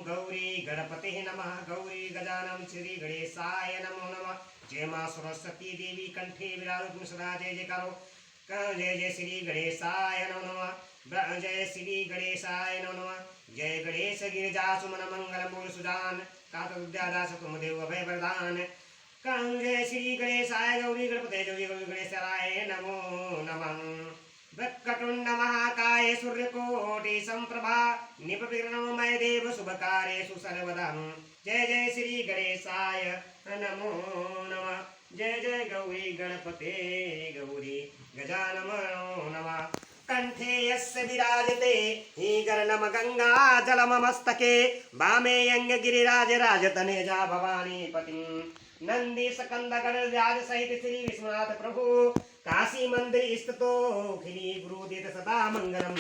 गौरी गणपते नमः। गौरी गजानन श्री गणेशाय नमो नमः। जय मां सरस्वती देवी कंठे विराजो तुम सदा जय जय करो। जय जय श्री गणेशाय नमो नमः। जय श्री गणेशाय नमो नमः। जय गणेश गिरिजा सुमन मंगल मूल सुजान कात विद्यादास तुम देव अभय वरदान। जय श्री गणेशाय गौरी गणपते गौरी गणेशाय नमो नमः। वक्रतुंड महाकाय सूर्यकोटि संप्रभा निपविघ्नमय देव शुभकार्येषु सर्वदा। जय जय श्री गणेशाय नमो नमः। जय जय गौरी गणपते गौरी गजाननो नमः। कंठे यस्य विराजते हि गर्णम गंगा जलमस्तके वामे अंगगिरिराज राजतनेजा भवानी पतिं नंदी सकंद गणराज सहित श्री विश्वनाथ प्रभु काशी मंदिर स्थितो खिली गुरुदित सदा मंगलम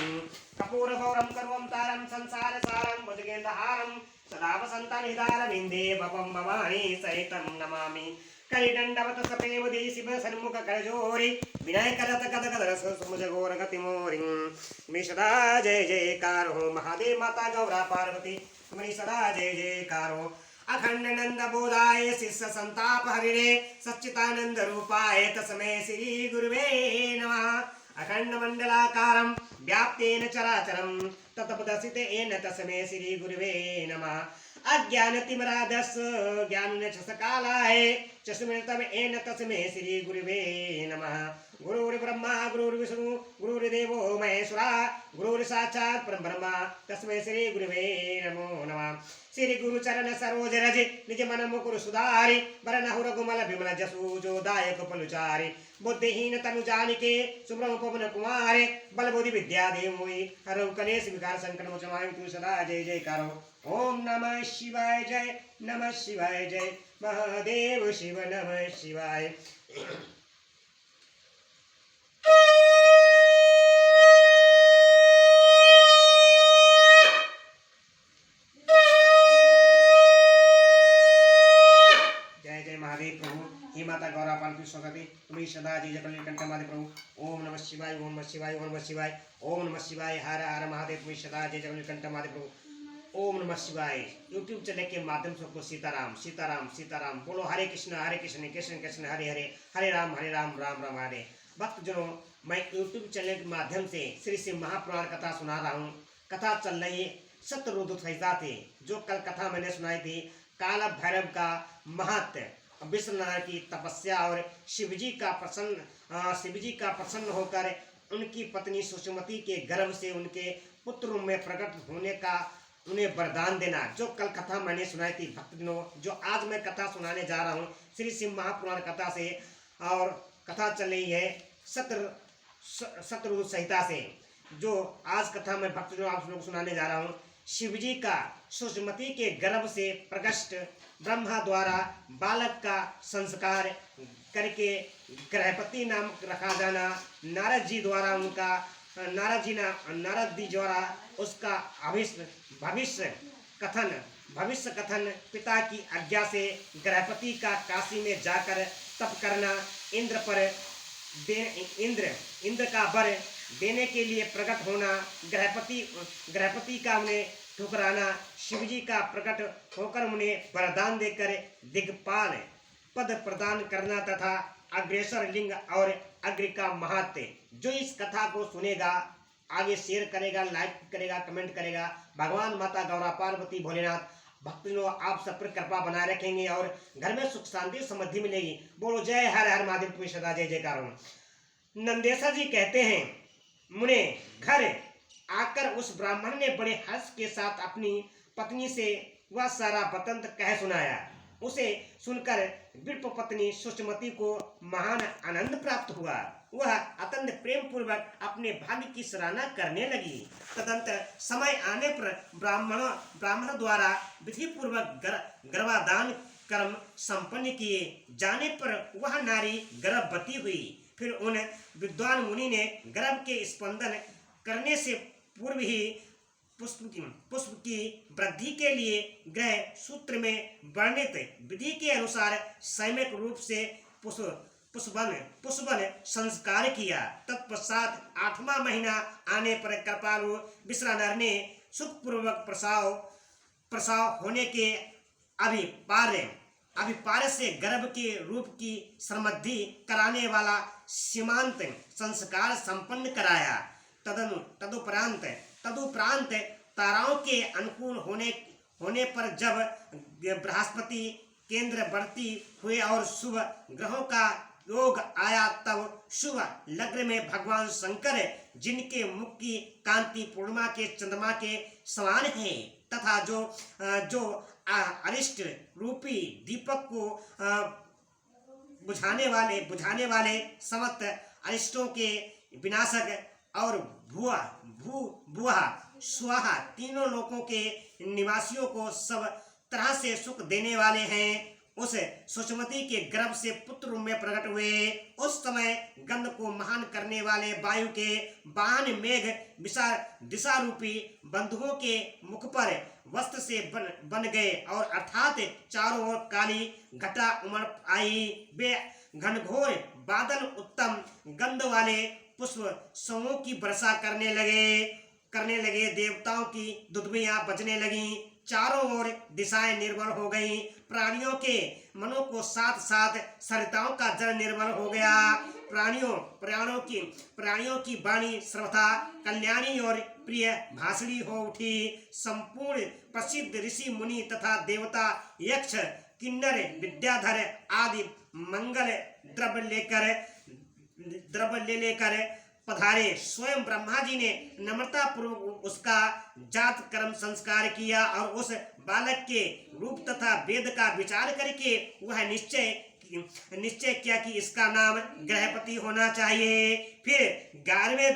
कपूर गौरम सर्वम तारम संसार सारम भुजगेन्द्रहारम सदा वसंता निधारम इंदे भवम भवानी सहितम नमामि। कलिदंडवत सपेव दे शिव सन्मुख करजोरी विनय करत कद कद रस सुमुज गोर गति मोरि। तुम्हें सदा जय जयकार हो महादेव माता गौरा पार्वती तुम्हें सदा जय जयकार हो। अखंड नंद बोधाय शिष्य संताप हरिणे सच्चिदानंद रूपाय तस्मै श्री गुरुवे नमः। अखंड मंडलाकारं व्याप्तेन चराचरं तत्पदसितेन तस्मै श्री गुरुवे नमः। अज्ञानतिमिरादस ज्ञानचषकालाय चष्मितमेन तस्मै श्री गुरुवे नमः। गुरुर्ब्रह्मा गुरुर्विष्णु गुरुर्देवो महेश्वरा गुरुर्साक्षात् परब्रह्म तस्मै श्री गुरुवे नमो नमः। श्री गुरु चरण सरोज रज निज मन मुकुर सुधारि वरनहु रघुमल विमल जसु जो दायक पलुचारि। बुद्धिहीन तनु जानिके सुब्रह्म पवन कुमारे बल बुद्धि विद्या दे मोहि हरहु कलेश विकार संकट मोचन माहि तू सदा जय जयकार। ओम नमः शिवाय जय नमः शिवाय जय महादेव शिव नमः शिवाय। माता गौरा पार्वती सरस्वती तुम्हें सदा जय जय कंठ महादेव प्रभु। ओम नमः शिवाय ओम नमः शिवाय ओम नमः शिवाय ओम नमः शिवाय हर हर महादेव तुम्हें सदा जय जय कंठ महादेव प्रभु। ओम नमः शिवाय यूट्यूब चैनल के माध्यम से आपको सीताराम सीताराम सीताराम बोलो। हरे कृष्ण कृष्ण कृष्ण हरे हरे हरे राम राम राम हरे। भक्तजनों मैं यूट्यूब चैनल के माध्यम से श्री शिव महापुराण कथा सुना रहा हूँ। कथा चल रही है सत्यरुद्ध संहिता थे। जो कल कथा मैंने सुनाई थी काला भैरव का महत्व विष्णुनारायण की तपस्या और शिवजी का प्रसन्न होकर उनकी पत्नी सुषमती के गर्भ से उनके पुत्र में प्रकट होने का उन्हें वरदान देना। जो कल कथा मैंने सुनाई थी भक्तजनों जो आज मैं कथा सुनाने जा रहा हूँ श्री शिव महापुराण कथा से। और कथा चल रही है सत्यरुद्ध संहिता से। जो आज कथा मैं भक्तजनों आप लोग सुनाने जा रहा हूँ शिवजी का सुषमती के गर्भ से प्रकट ब्रह्मा द्वारा बालक का संस्कार करके ग्रहपति नाम रखा जाना। नारद जी द्वारा उसका भविष्य कथन पिता की आज्ञा से ग्रहपति का काशी में जाकर तप करना। इंद्र का वर देने के लिए प्रकट होना। ग्रहपति का उन्हें ठुकराना। शिवजी का प्रकट होकर उन्हें वरदान देकर दिग्पाल पद प्रदान करना तथा अग्रेसर लिंग और अग्र का महत्व। जो इस कथा को सुनेगा आगे शेयर करेगा लाइक करेगा कमेंट करेगा भगवान माता गौरा पार्वती भोलेनाथ भक्तों आप सब पर कृपा बनाए रखेंगे और घर में सुख शांति समृद्धि मिलेगी। बोलो जय हर हर महादेव तुम्हें सदा जय जयकार हो। नंदेश्वर जी कहते हैं मुने घर आकर उस ब्राह्मण ने बड़े हर्ष के साथ अपनी पत्नी से वह सारा वृत्तांत कह सुनाया। उसे सुनकर विप्र पत्नी सुषमती को महान आनंद प्राप्त हुआ। वह अत्यंत प्रेम पूर्वक अपने भाग्य की सराहना करने लगी। तदंतर समय आने पर ब्राह्मण द्वारा विधि पूर्वक गर्भाधान कर्म संपन्न किए जाने पर वह नारी गर्भवती हुई। फिर उन विद्वान मुनि ने गर्भ के स्पंदन करने से पूर्व ही पुष्प की वृद्धि के लिए ग्रह सूत्र में वर्णित विधि के अनुसार संयमिक रूप से पुष्पन संस्कार किया। तत्पश्चात 8वां महीना आने पर कृपालु विश्रानर ने सुखपूर्वक प्रसव प्रसव होने के अभिपार्य से गर्भ के रूप की समृद्धि कराने वाला सीमांत संस्कार संपन्न कराया। तदुपरांत ताराओं के अनुकूल होने पर जब बृहस्पति केंद्रवर्ती हुए और शुभ ग्रहों का योग आया, तब शुभ लग्न में भगवान शंकर, जिनके मुख की कांति पूर्णिमा के चंद्रमा के समान है तथा जो अरिष्ट रूपी दीपक को बुझाने वाले समस्त अरिष्टों के विनाशक और भुआ स्वाहा तीनों लोकों के निवासियों को सब तरह से सुख देने वाले हैं, उस सुषमती के गर्भ से पुत्र रूप में प्रकट हुए। उस समय गंध को महान करने वाले वायु के वाहन मेघ दिशा रूपी बंधुओं के मुख पर वस्त्र से बन गए और अर्थात चारों ओर काली घटा उमड़ आई। वे घनघोर बादल उत्तम गंध वाले पुष्प समूह की वर्षा करने लगे। देवताओं की दुदुभियां बजने लगीं, चारों ओर दिशाएं निर्मल हो गईं, प्राणियों के मनों को साथ साथ सरिताओं का जल निर्मल हो गया। प्राणियों की वाणी सर्वथा कल्याणी और प्रिय भाषणी हो उठी। संपूर्ण प्रसिद्ध ऋषि मुनि तथा देवता यक्ष किन्नर विद्याधर आदि मंगल द्रव्य लेकर पधारे। स्वयं ब्रह्मा जी ने नम्रता पूर्वक उसका जात कर्म संस्कार किया और उस बालक के रूप तथा वेद का विचार करके वह निश्चय किया कि इसका नाम ग्रहपति होना चाहिए। फिर 11वें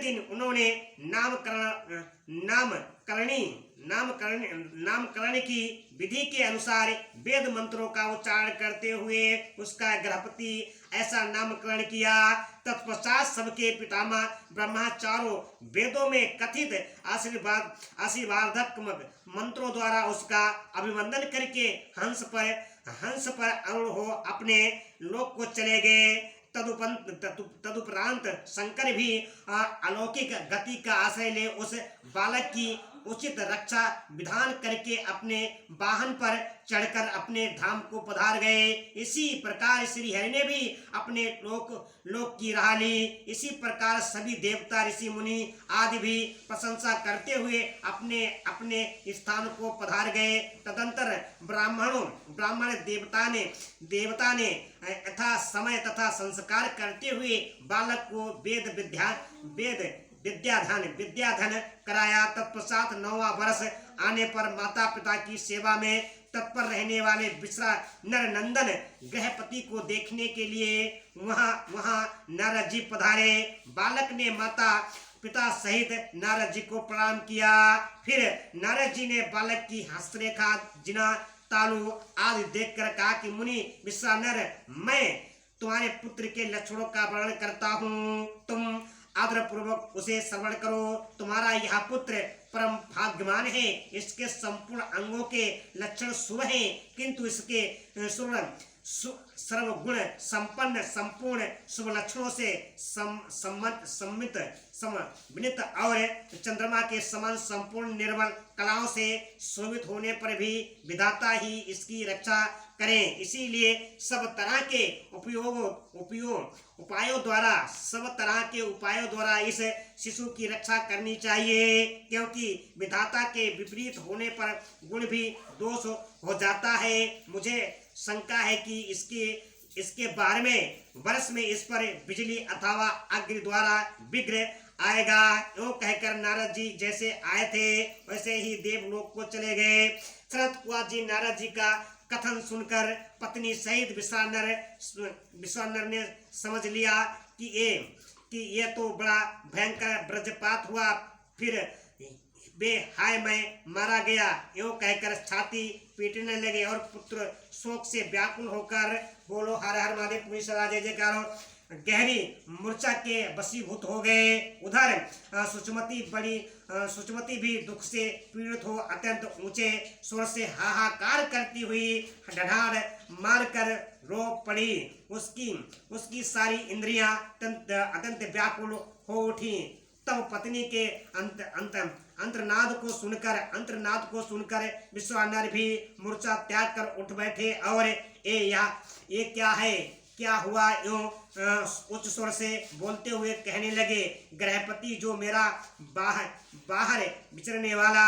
दिन उन्होंने नामकरण की विधि के अनुसार वेद मंत्रों का उच्चारण करते हुए उसका ग्रहपति ऐसा नामकरण किया। तत्पश्चात सबके पितामह ब्रह्मा चारों वेदों में कथित आशीर्वादात्मक मंत्रों द्वारा उसका अभिवंदन करके हंस पर आरूढ़ हो अपने लोक को चले गए। तदुपरांत शंकर भी अलौकिक गति का आश्रय ले उस बालक की उचित रक्षा विधान करके अपने वाहन पर चढ़कर अपने धाम को पधार गए। इसी प्रकार श्री हरि ने भी अपने लोक की राह ली। इसी प्रकार सभी देवता ऋषि मुनि आदि भी प्रशंसा करते हुए अपने अपने स्थान को पधार गए। तदंतर ब्राह्मण देवता ने यथा समय तथा संस्कार करते हुए बालक को विद्याधन कराया। तत्पश्चात 9वां वर्ष आने पर माता पिता की सेवा में तत्पर रहने वाले विश्रा नर नंदन ग्रहपति को देखने के लिए वहां नारद जी पधारे। बालक ने माता पिता सहित नारद जी को प्रणाम किया। फिर नारद जी ने बालक की हस्तरेखा, जिना, तालु आदि देखकर कहा कि मुनि विश्वानर, मैं तुम्हारे पुत्र के लक्षणों का वर्णन करता हूँ, तुम आदर पूर्वक उसे श्रवण करो। तुम्हारा यह पुत्र परम भाग्यवान है। इसके संपूर्ण अंगों के लक्षण शुभ हैं, किंतु इसके सर्वगुण संपन्न संपूर्ण शुभ लक्षणों से समन्वित और चंद्रमा के समान संपूर्ण निर्मल कलाओं से शोभित होने पर भी विधाता ही इसकी रक्षा करें। इसीलिए सब तरह के उपायों द्वारा इस शिशु की रक्षा करनी चाहिए, क्योंकि विधाता के विपरीत होने पर गुण भी दोष हो जाता है। मुझे शंका है कि इसके 12वें वर्ष में इस पर बिजली अथवा अग्नि द्वारा विघ्न आएगा। यूं कहकर नारद जी जैसे आए थे वैसे ही देवलोक को चले गए। शरद कुमार जी नारद जी का कथन सुनकर पत्नी सहित विश्वानर ने समझ लिया कि ये तो बड़ा भयंकर वज्रपात हुआ। फिर बे हाय मैं मारा गया यूं कहकर छाती पीटने लगे और पुत्र शोक से व्याकुल होकर बोलो हर हर महादेव पुरी सदा जय जयकार गहरी मूर्छा के वशीभूत हो गए। उधर सुचमती भी दुख से पीड़ित हो अत्यंत ऊंचे स्वर से हाहाकार करती हुई ढाढ़ मारकर रो पड़ी। उसकी सारी इंद्रियां अत्यंत व्याकुल हो उठी। तब पत्नी के अंतरनाद को सुनकर विश्वानर भी मूर्छा त्याग कर उठ बैठे और ये क्या है, क्या हुआ, यूं उच्च स्वर से बोलते हुए कहने लगे, गृहपति जो मेरा बाहर विचरने वाला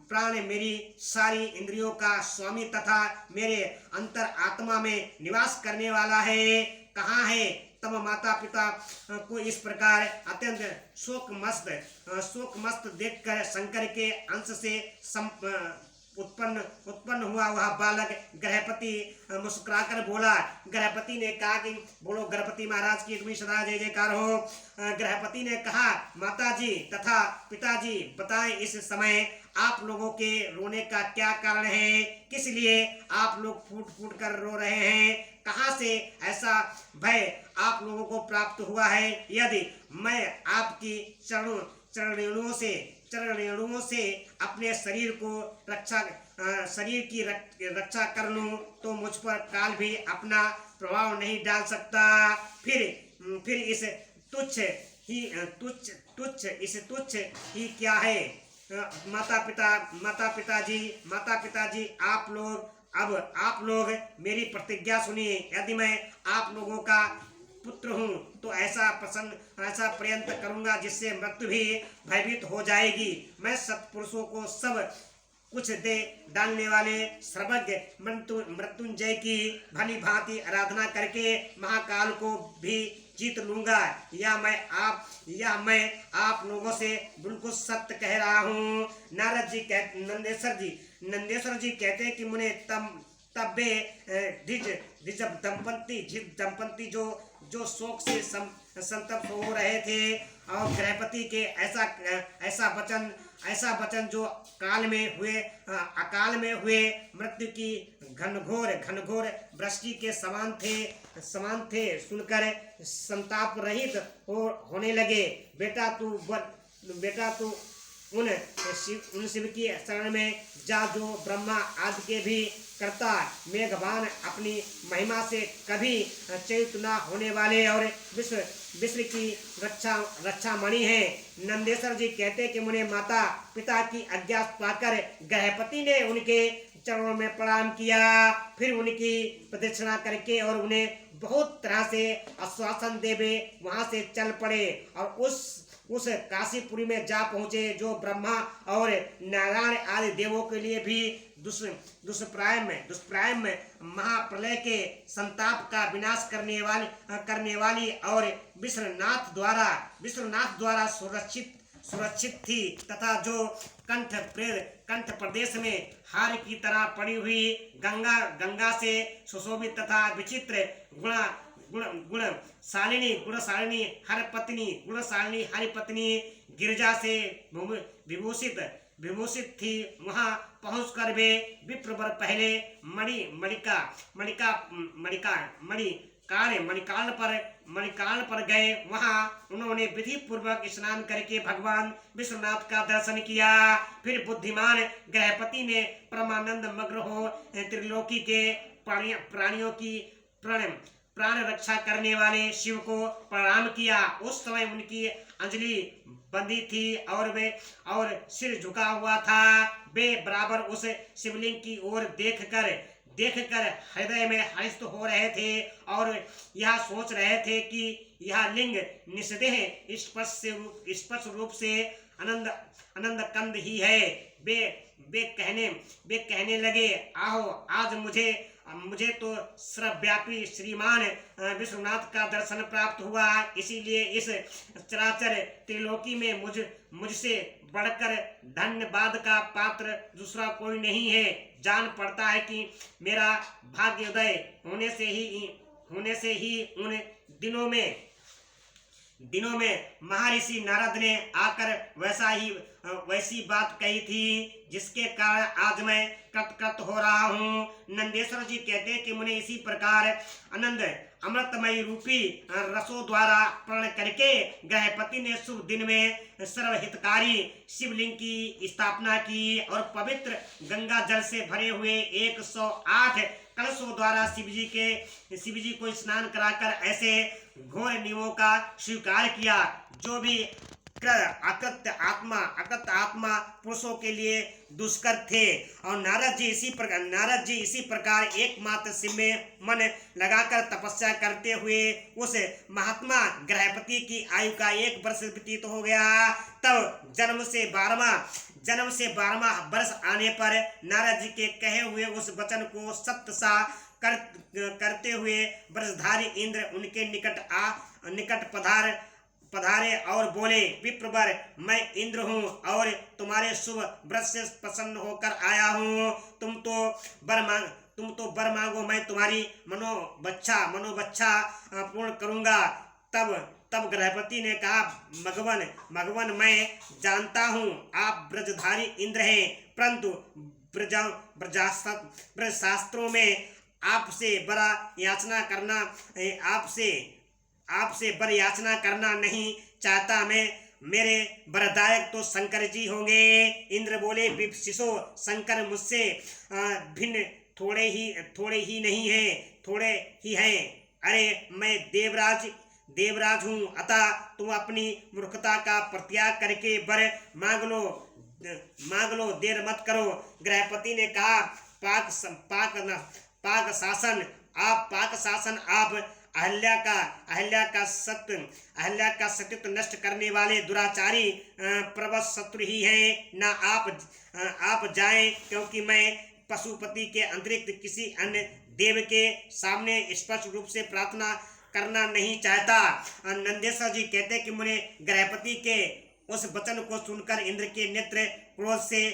प्राण, मेरी सारी इंद्रियों का स्वामी तथा मेरे अंतर आत्मा में निवास करने वाला है, कहाँ है? तब माता पिता को इस प्रकार अत्यंत शोकमस्त देखकर शंकर के अंश से उत्पन्न हुआ वह बालक गृहपति मुस्कुराकर बोला। गृहपति ने कहा कि बोलो गणपति महाराज की तुम्हें सदा जय जयकार हो। गृहपति ने कहा, माताजी तथा पिताजी बताएं, इस समय आप लोगों के रोने का क्या कारण है? किस लिए आप लोग फूट फूट कर रो रहे हैं? कहाँ से ऐसा भय आप लोगों को प्राप्त हुआ है? यदि मैं आपकी चरणों से अपने शरीर की रक्षा कर लूं तो मुझ पर काल भी अपना प्रभाव नहीं डाल सकता। फिर इस तुच्छ ही क्या है? माता पिताजी आप लोग मेरी प्रतिज्ञा सुनिए। यदि मैं आप लोगों का पुत्र हूँ तो ऐसा प्रयत्न करूंगा जिससे मृत्यु भी भयभीत हो जाएगी। मैं सत्पुरुषों को सब कुछ दे डालने वाले सर्वज्ञ मृत्युंजय की भली भांति आराधना करके महाकाल को भी जीत लूंगा। या मैं आप लोगों से बिल्कुल सत्य कह रहा हूँ। नंदेश्वर जी कहते हैं कि मुने तब्बे धिज दंपति जो शोक से संतप्त हो रहे थे और गृहपति के ऐसा वचन जो अकाल में हुए मृत्यु की घनघोर वृष्टि के समान थे सुनकर संताप रहित होने लगे। बेटा तू उन शिव की शरण में जा जो ब्रह्मा आदि के भी करता, मेघवान अपनी महिमा से कभी च्युत न होने वाले और विश्व की रक्षा मणि है। नंदेश्वर जी कहते कि मुने माता पिता की आज्ञा पाकर गृहपति ने उनके चरणों में प्रणाम किया। फिर उनकी प्रदक्षिणा करके और उन्हें बहुत तरह से आश्वासन देवे वहां से चल पड़े और उस काशीपुरी में जा पहुंचे जो ब्रह्मा और नारायण आदि देवों के लिए भी दुष्प्राय में महाप्रलय के संताप का विनाश करने वाली और विश्वनाथ द्वारा सुरक्षित थी तथा जो कंठ प्रदेश में हार की तरह पड़ी हुई गंगा से सुशोभित तथा विचित्र गुणशालिनी हरिपत्नी गिरजा से विभूषित थी। वहां पहुंचकर वे विप्रवर पहले मणिकाल पर गए। वहां उन्होंने विधि पूर्वक स्नान करके भगवान विश्वनाथ का दर्शन किया। फिर बुद्धिमान गृहपति ने परमानंद मग्न हो त्रिलोकी के प्राणियों की प्राण रक्षा करने वाले शिव को प्रणाम किया। उस समय उनकी अंजलि बंधी थी और सिर झुका हुआ था। वे बराबर उस शिवलिंग की ओर देखकर हृदय में हर्षित हो रहे थे और यह सोच रहे थे कि यह लिंग निस्संदेह स्पष्ट रूप से आनंद कंद ही है। वे कहने लगे, आओ आज मुझे तो सर्वव्यापी श्रीमान विश्वनाथ का दर्शन प्राप्त हुआ, इसीलिए इस चराचर त्रिलोकी में मुझसे बढ़कर धन्यवाद का पात्र दूसरा कोई नहीं है। जान पड़ता है कि मेरा भाग्योदय होने से ही उन दिनों में महर्षि नारद ने आकर वैसी बात कही थी जिसके कारण आज मैं कृत हो रहा हूँ। नंदेश्वर जी कहते हैं कि मुझे इसी प्रकार अमृतमय रूपी रसों द्वारा प्रण करके गृहपति ने शुभ दिन में सर्वहितकारी शिवलिंग की स्थापना की और पवित्र गंगा जल से भरे हुए 108 कलशों द्वारा शिवजी को स्नान कराकर ऐसे घोर नियमों का स्वीकार किया। जो भी अकृत आत्मा पुरुषों के लिए दुष्कर थे। और नारद जी इसी प्रकार एकमात्र शिव में मन लगाकर तपस्या करते हुए उस महात्मा गृहपति की आयु का 1 वर्ष व्यतीत हो गया। तब जन्म से 12वां वर्ष आने पर नारद जी के कहे हुए उस वचन को सत्य सा करते हुए ब्रजधारी इंद्र उनके निकट पधारे और बोले, विप्रवर, मैं इंद्र हूँ और तुम्हारे शुभ व्रत से प्रसन्न होकर आया हूँ। तुम तो वर मांगो, मैं तुम्हारी मनोबच्छा पूर्ण करूँगा। तब गृहपति ने कहा, मघवन, मैं जानता हूँ आप ब्रजधारी इंद्र हैं, परंतु ब्रज शास्त्रों में आपसे वर याचना करना नहीं चाहता मैं। मेरे वरदायक तो शंकर जी होंगे। इंद्र बोले, विप्सिशो, शंकर मुझसे भिन्न थोड़े ही नहीं है, थोड़े ही हैं। अरे मैं देवराज हूँ, अतः तुम अपनी मूर्खता का परित्याग करके वर मांग लो, देर मत करो। गृहपति ने कहा, पाक शासन आप अहल्या का सत्यत्व नष्ट करने वाले दुराचारी प्रबल शत्रु ही हैं। ना आप जाएं, क्योंकि मैं पशुपति के अतिरिक्त किसी अन्य देव के सामने स्पष्ट रूप से प्रार्थना करना नहीं चाहता। नंदेश्वर जी कहते कि मुझे गृहपति के उस वचन को सुनकर इंद्र के नेत्र क्रोध से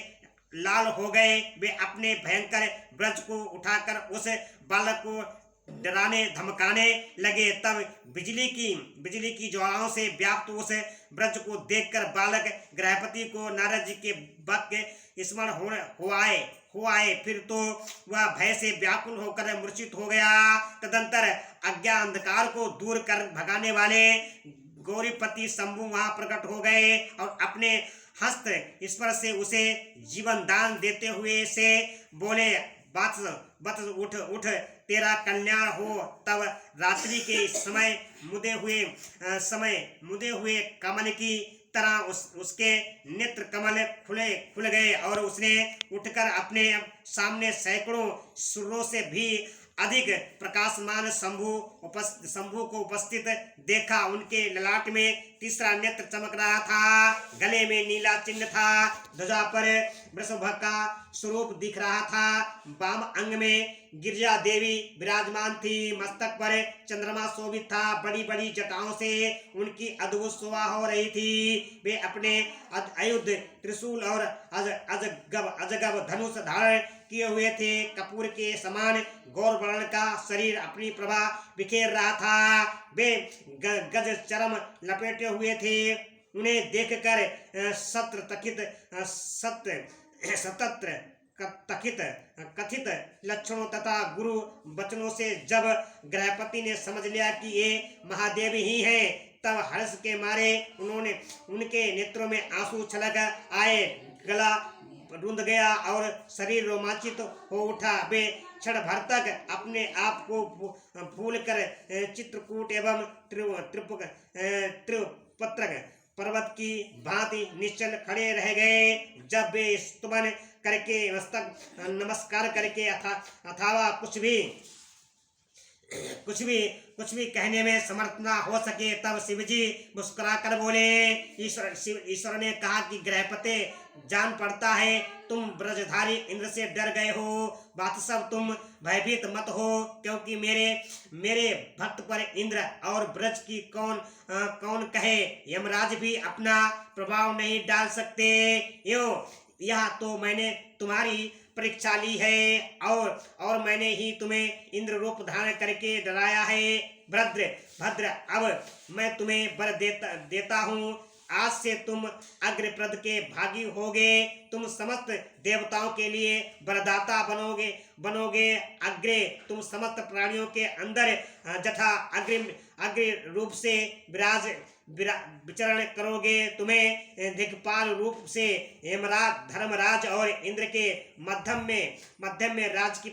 लाल हो गए। वे अपने भयंकर ब्रज को उठाकर उस बालक को डराने धमकाने लगे। तब बिजली की ज्वालाओं से व्याप्त उस ब्रज को देखकर बालक गृहपति को नारद जी के वाक्य स्मरण हो आए। फिर तो वह भय से व्याकुल होकर मूर्छित हो गया। तदंतर अज्ञान अंधकार को दूर कर भगाने वाले गौरीपति शंभु वहां प्रकट हो गए और अपने हस्त स्पर्श से उसे जीवन दान देते हुए से बोले, वत्स उठ, तेरा कल्याण हो। तब रात्रि के समय मुदे हुए कमल की तरह उसके नेत्र कमल खुल गए और उसने उठकर अपने सामने सैकड़ों सूर्यों से भी अधिक प्रकाशमान शंभु को उपस्थित देखा। उनके ललाट में तीसरा नेत्र चमक रहा था, गले में नीला चिन्ह था, ध्वजा पर वृषभ का स्वरूप दिख रहा था, वाम अंग में गिरिजा देवी विराजमान थी, मस्तक पर चंद्रमा शोभित था, बड़ी बड़ी जटाओं से उनकी अद्भुत शोभा हो रही थी। वे अपने आयुध त्रिशूल और अजगब धनुष धारण किए हुए थे। कपूर के समान गौर वर्ण का शरीर अपनी प्रभा बिखेर रहा था। वे गज चरम लपेटे हुए थे। उन्हें देखकर कथित लक्षणों तथा गुरु वचनों से जब गृहपति ने समझ लिया कि ये महादेव ही हैं, तब हर्ष के मारे उनके नेत्रों में आंसू छलक आए, गला रुंध गया और शरीर रोमांचित हो उठा। वे क्षण भर तक अपने आप को भूलकर चित्रकूट एवं त्रिपत्रक पर्वत की भांति निश्चल खड़े रह गए। जब वे स्तुवन करके नमस्कार करके अथवा कुछ भी कहने में समर्थ न हो सके, तब शिवजी मुस्कुराकर बोले, ईश्वर ने कहा कि गृहपते, जान पड़ता है तुम ब्रजधारी इंद्र से डर गए हो। बात सब तुम भयभीत मत हो, क्योंकि मेरे भक्त पर इंद्र और ब्रज की कौन कहे, यमराज भी अपना प्रभाव नहीं डाल सकते। यह तो मैंने तुम्हारी परीक्षा ली है और मैंने ही तुम्हें इंद्र रूप धारण करके डराया है। भद्र, अब मैं तुम्हें वर देता हूँ। आज से तुम अग्रप्रद के भागी होगे। तुम समस्त देवताओं के लिए वरदाता बनोगे। अग्रे तुम समस्त प्राणियों के अंदर जथा अग्र रूप से विचरण करोगे। तुम्हें दिक्पाल रूप से हेमराज, धर्मराज और इंद्र के मध्यम में राज की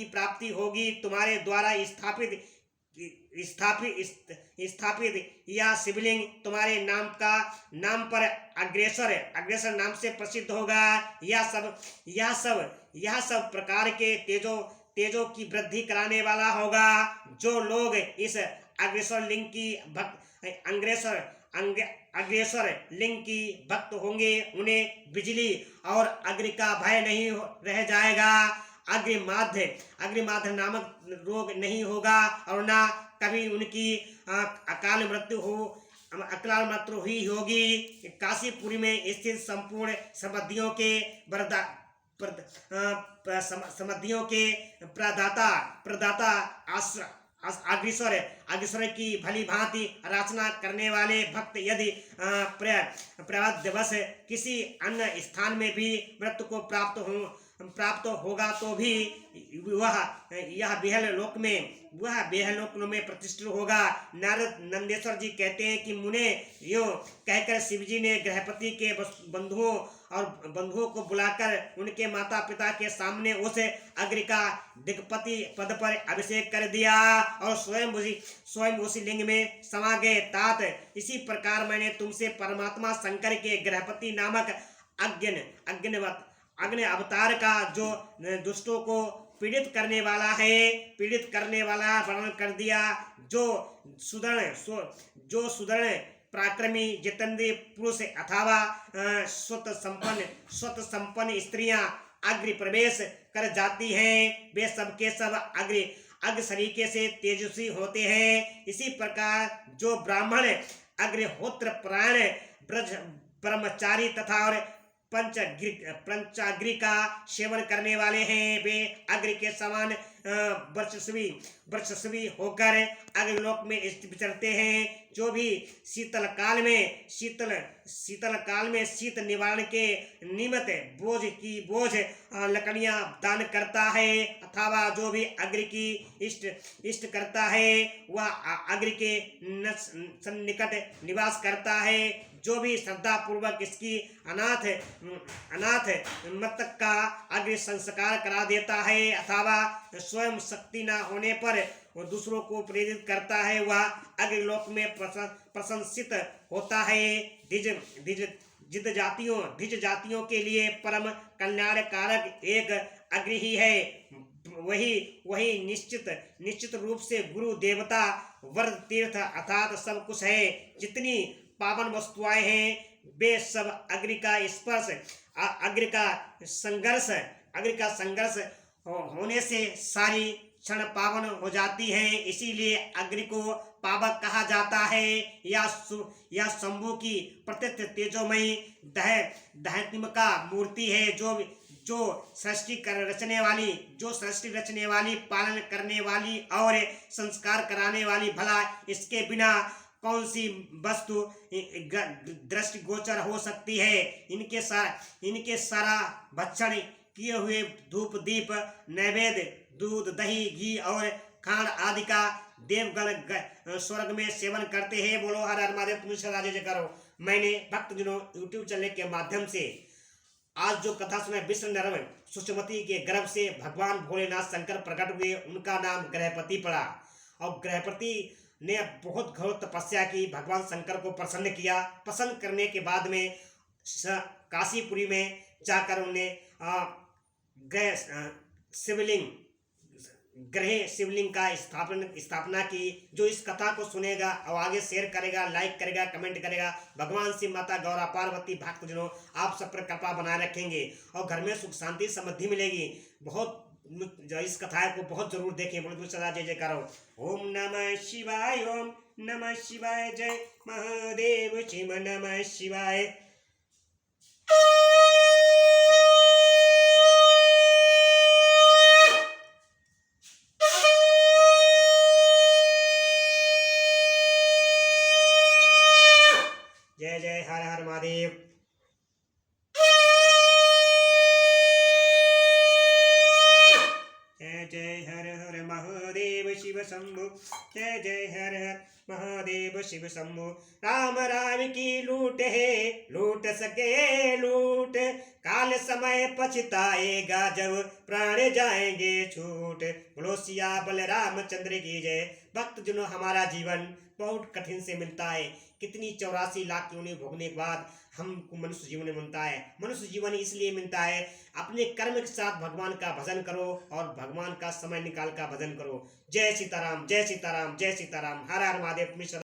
प्राप्ति होगी। तुम्हारे द्वारा स्थापित स्थापित या शिवलिंग तुम्हारे नाम पर अग्रेसर नाम से प्रसिद्ध होगा। यह सब प्रकार के तेजों की वृद्धि कराने वाला होगा। जो लोग इस अग्रेसर लिंग की अग्रेसर लिंग की भक्त होंगे उन्हें बिजली और अग्नि का भय नहीं रह जाएगा। अग्निमाध्य नामक रोग नहीं होगा और ना कभी उनकी अकाल मृत्यु हुई होगी। काशीपुरी में स्थित संपूर्ण समधियों के प्रदाता अग्रेसर की भली भांति रचना करने वाले भक्त यदि प्रवद्यवश किसी अन्य स्थान में भी मृत्यु को प्राप्त होगा तो भी वह बेहल लोक में प्रतिष्ठित होगा। नारद नंदेश्वर जी कहते हैं कि मुने यो कहकर शिवजी ने गृहपति के बंधुओं को बुलाकर उनके माता पिता के सामने उस अग्नि का दिग्पति पद पर अभिषेक कर दिया और स्वयं उसी लिंग में समा गए। तात इसी प्रकार मैंने तुमसे परमात्मा शंकर के गृहपति नामक अग्नि अवतार का जो दुष्टों को पीड़ित करने वाला वर्णन कर दिया। जो सुदृढ़ पराक्रमी जितेंद्रिय पुरुष अथवा स्वत संपन्न स्त्रियां अग्नि प्रवेश कर जाती हैं वे सबके सब अग्नि सरीके से तेजस्वी होते हैं। इसी प्रकार जो ब्राह्मण अग्निहोत्र परायण ब्रह्मचारी तथा और पंचाग्नि का सेवन करने वाले हैं वे अग्नि के समान वर्चस्वी होकर अग्निलोक में विचरते हैं। जो भी शीतल काल में शीत निवारण के निमित्त बोझ लकड़ियां दान करता है अथवा जो भी अग्नि की इष्ट करता है वह अग्नि के सन्निकट निवास करता है। जो भी श्रद्धा पूर्वक इसकी अनाथ मृतक का अग्नि संस्कार करा देता है अथवा स्वयं शक्ति न होने पर वो दूसरों को प्रेरित करता है वह अग्निलोक में प्रशंसित होता है। द्विज जातियों के लिए परम कल्याणकारक एक अग्नि ही है। वही निश्चित रूप से गुरु देवता वर्ग तीर्थ अर्थात सब कुछ है। जितनी पावन वस्तुएं हैं वे सब अग्नि का स्पर्श अग्नि का संघर्ष होने से सारी क्षण पावन हो जाती हैं। इसीलिए अग्नि को पावक कहा जाता है। यह शंभु की प्रत्यक्ष तेजोमयी दहत्मिका मूर्ति है जो सृष्टि रचने वाली पालन करने वाली और संस्कार कराने वाली। भला इसके बिना कौन सी वस्तु दृष्टिगोचर हो सकती है। इनके सारा भक्षण किए हुए धूप दीप नैवेद्य दूध दही घी और खांड आदि का देवगण स्वर्ग में सेवन करते हैं। बोलो हर हर महादेव तुम राजे करो। मैंने भक्तजनों यूट्यूब चैनल के माध्यम से आज जो कथा सुना विष्णु नरव सुषमती के गर्भ से भगवान भोलेनाथ शंकर प्रकट हुए उनका नाम गृहपति पड़ा और गृहपति ने बहुत घोर तपस्या की भगवान शंकर को प्रसन्न किया। प्रसन्न करने के बाद में काशीपुरी में जाकर उन्हें शिवलिंग का स्थापना की। जो इस कथा को सुनेगा और आगे शेयर करेगा लाइक करेगा कमेंट करेगा भगवान शिव माता गौरा पार्वती भक्तजनों आप सब पर कृपा बनाए रखेंगे और घर में सुख शांति समृद्धि मिलेगी। बहुत इस कथा को बहुत जरूर देखें। बोलो सदा जय जयकार। ओम नमः शिवाय ओम नमः शिवाय जय महादेव शिव नमः शिवाय। जय जय हर हर महादेव। जय हर हर महादेव शिव शंभु, जय जय हर हर महादेव शिव शंभु। राम राम की लूट है, लूट सके लूट, काल समय पछताएगा जब प्राण जाएंगे छूट। बोलो सियावर रामचंद्र की जय। भक्तजनों, हमारा जीवन बहुत कठिन से मिलता है। कितनी 84 लाख योनि भोगने के बाद हमको मनुष्य जीवन मिलता है। मनुष्य जीवन इसलिए मिलता है, अपने कर्म के साथ भगवान का भजन करो और भगवान का समय निकाल कर भजन करो। जय सीताराम, जय सीताराम, जय सीताराम। हर हर महादेव।